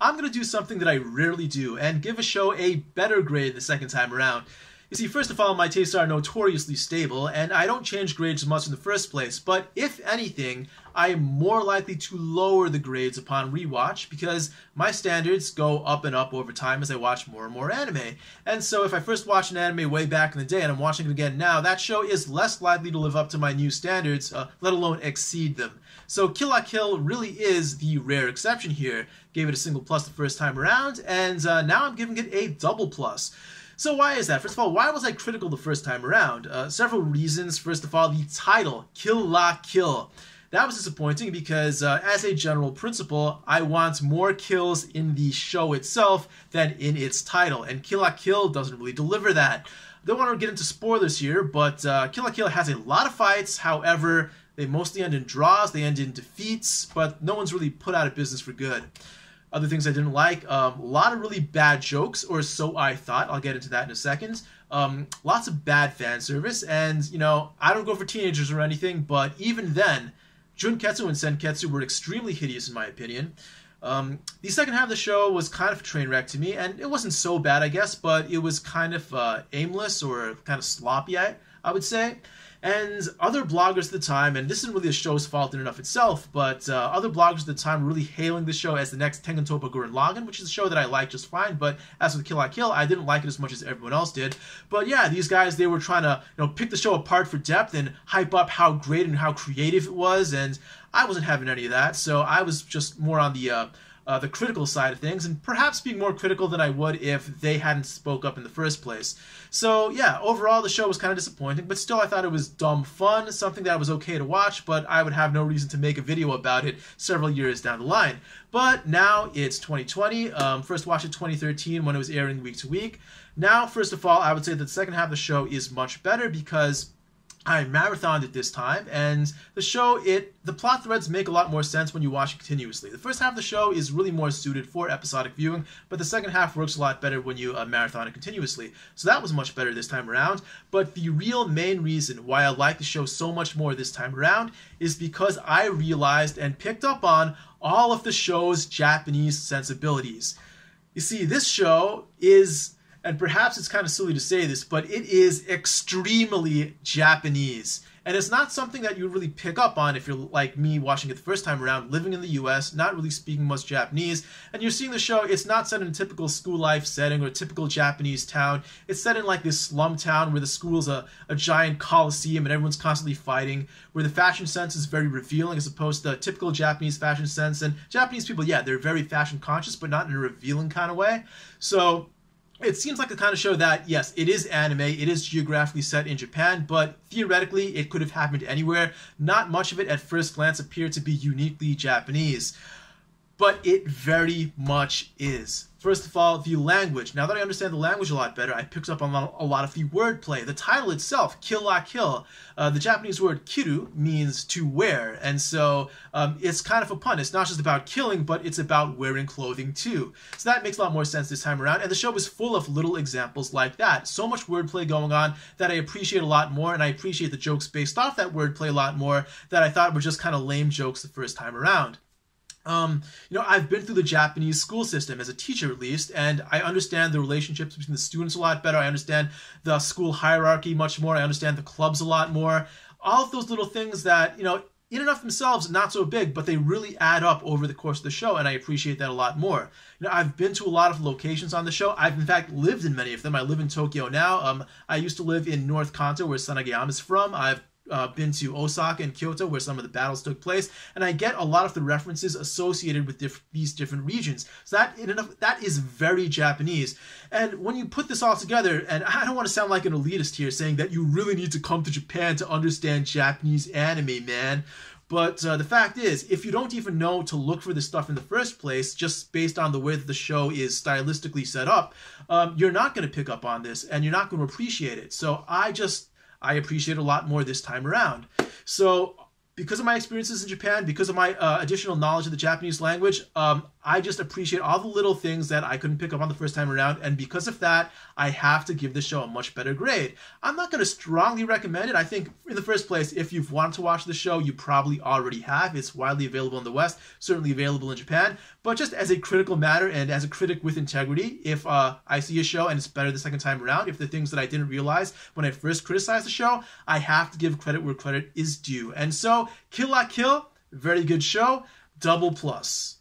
I'm going to do something that I rarely do and give a show a better grade the second time around. You see, first of all, my tastes are notoriously stable, and I don't change grades much in the first place, but if anything, I am more likely to lower the grades upon rewatch because my standards go up and up over time as I watch more and more anime. And so if I first watched an anime way back in the day and I'm watching it again now, that show is less likely to live up to my new standards, let alone exceed them. So Kill la Kill really is the rare exception here. Gave it a single plus the first time around, and now I'm giving it a double plus. So why is that? First of all, why was I critical the first time around? Several reasons. First of all, the title, Kill la Kill. That was disappointing because, as a general principle, I want more kills in the show itself than in its title, and Kill la Kill doesn't really deliver that. I don't want to get into spoilers here, but Kill la Kill has a lot of fights. However, they mostly end in draws, they end in defeats, but no one's really put out of business for good. Other things I didn't like, a lot of really bad jokes, or so I thought. I'll get into that in a second. Lots of bad fan service, and, you know, I don't go for teenagers or anything, but even then, Junketsu and Senketsu were extremely hideous in my opinion. The second half of the show was kind of a train wreck to me, and it wasn't so bad, I guess, but it was kind of aimless or kind of sloppy, I would say. And other bloggers at the time, and this isn't really the show's fault in and of itself, but other bloggers at the time were really hailing the show as the next Tengen Toppa Gurren Lagann, which is a show that I like just fine, but as with Kill la Kill, I didn't like it as much as everyone else did. But yeah, these guys, they were trying to, you know, pick the show apart for depth and hype up how great and how creative it was, and I wasn't having any of that, so I was just more on the critical side of things, and perhaps being more critical than I would if they hadn't spoke up in the first place. So yeah, overall the show was kind of disappointing, but still I thought it was dumb fun, something that was okay to watch, but I would have no reason to make a video about it several years down the line. But now it's 2020, first watched it 2013 when it was airing week to week. Now, first of all, I would say that the second half of the show is much better because I marathoned it this time, and the show, the plot threads make a lot more sense when you watch it continuously. The first half of the show is really more suited for episodic viewing, but the second half works a lot better when you marathon it continuously. So that was much better this time around, but the real main reason why I like the show so much more this time around is because I realized and picked up on all of the show's Japanese sensibilities. You see, this show is, and perhaps it's kind of silly to say this, but it is extremely Japanese. And it's not something that you really pick up on if you're like me watching it the first time around, living in the US, not really speaking much Japanese, and you're seeing the show, it's not set in a typical school life setting or a typical Japanese town. It's set in like this slum town where the school's a giant coliseum and everyone's constantly fighting, where the fashion sense is very revealing as opposed to the typical Japanese fashion sense. And Japanese people, yeah, they're very fashion conscious, but not in a revealing kind of way. So it seems like the kind of show that, yes, it is anime, it is geographically set in Japan, but theoretically it could have happened anywhere. Not much of it at first glance appeared to be uniquely Japanese, but it very much is. First of all, the language. Now that I understand the language a lot better, I picked up on a lot of the wordplay. The title itself, Kill la Kill, the Japanese word kiru means to wear, and so it's kind of a pun. It's not just about killing, but it's about wearing clothing too. So that makes a lot more sense this time around, and the show is full of little examples like that. So much wordplay going on that I appreciate a lot more, and I appreciate the jokes based off that wordplay a lot more that I thought were just kind of lame jokes the first time around. You know, I've been through the Japanese school system as a teacher at least, and I understand the relationships between the students a lot better. I understand the school hierarchy much more. I understand the clubs a lot more. All of those little things that, you know, in and of themselves, not so big, but they really add up over the course of the show, and I appreciate that a lot more. You know, I've been to a lot of locations on the show. I've, in fact, lived in many of them. I live in Tokyo now. I used to live in North Kanto, where Sanagayama is from. I've been to Osaka and Kyoto, where some of the battles took place, and I get a lot of the references associated with these different regions. So that is very Japanese. And when you put this all together, and I don't want to sound like an elitist here saying that you really need to come to Japan to understand Japanese anime, man. But the fact is, if you don't even know to look for this stuff in the first place, just based on the way that the show is stylistically set up, you're not going to pick up on this, and you're not going to appreciate it. So I appreciate it a lot more this time around. So because of my experiences in Japan, because of my additional knowledge of the Japanese language, I just appreciate all the little things that I couldn't pick up on the first time around, and because of that, I have to give this show a much better grade. I'm not going to strongly recommend it. I think, in the first place, if you've wanted to watch the show, you probably already have. It's widely available in the West, certainly available in Japan. But just as a critical matter and as a critic with integrity, if I see a show and it's better the second time around, if the things that I didn't realize when I first criticized the show, I have to give credit where credit is due. And so, Kill La Kill, very good show, double plus.